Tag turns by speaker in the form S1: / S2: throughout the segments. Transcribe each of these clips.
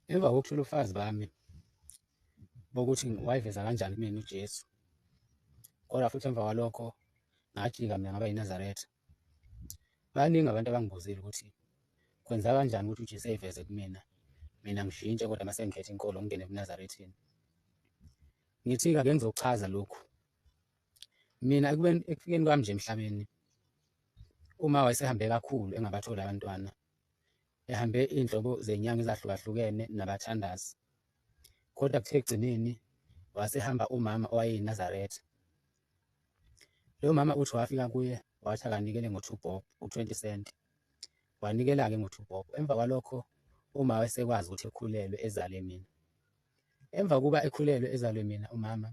S1: Emva kokushula ubufakazi bami bokuthi wayiveza kanjani kumina uJesu, kodwa futhi emva kwalokho ngajika mina ngaba yiNazaretha. Baningi abantu abangibuzile ukuthi kwenza kanjani ukuthi uJesu eyiveze kumina, mina ngishintshe kodwa mase ngikhetha inkolo ngingene ebuNazarethini. Ngithi-ke ake ngizokuchaza lokhu. Mina ekufikeni kwami nje emhlabeni, uma wayesehambe kakhulu engabatholi abantwana, ehambe iy'nhlobo zey'nyanga ezahlukahlukene nabathandazi, kodwa kuthe ekugcineni wasehamba umama owayeyiNazaretha. Loyo mama uthi wafika kuye wathi akanikele ngo-2 bob, u-20 cent. Wanikela-ke ngo-2 bob. Emva kwalokho uma wayesekwazi ukuthi ekhulelwe ezale mina. Emva kokuba ekhulelwe ezalwe mina umama,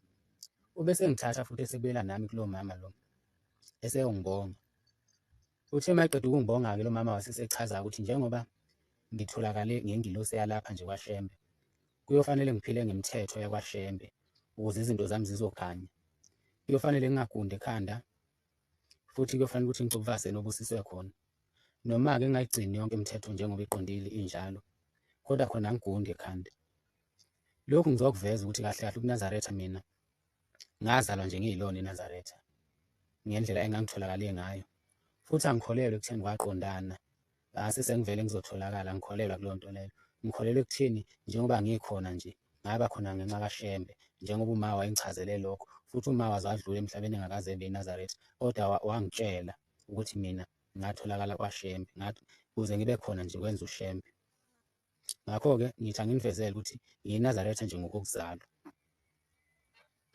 S1: ubese ngithatha futhi esebuyela nami kulowo mama lo, eseyongibonga. Uthe uma eqeda ukungibonga-ke lo mama wasesechaza ukuthi njengoba ngitholakale ngengilosi yalapha nje kwaShembe, kuyofanele ngiphile ngemithetho yakwaShembe ukuze izinto zami zizokhanya. Kuyofanele ngingagundi ekhanda, futhi kuyofanele ukuthi ngicuphavase nobusiswe khona. Noma-ke ngingayigcini yonke imithetho njengoba iqondile injalo, kodwa khona angigundi ekhanda. Lokhu ngizokuveza ukuthi kahle kahle ubuNazaretha mina ngazalwa nje ngiyilona iNazaretha ngendlela engangitholakale ngayo, futhi angikholelwa ekutheni kwaqondana. Sengivele ngizotholakala, angikholelwa kuleyo nto leyo. Ngikholelwa ekutheni njengoba ngikhona nje ngaba khona ngenxa kaShembe, njengoba uma wayengichazele lokho, futhi uma waze wadlula emhlabeni engakaze ebe yiNazaretha, kodwa wangitshela ukuthi mina ngatholakala kwaShembe ukuze ngibe khona nje kwenza uShembe. Ngakho-ke ngithi anginivezele ukuthi ngiyiNazaretha nje ngokokuzalwa.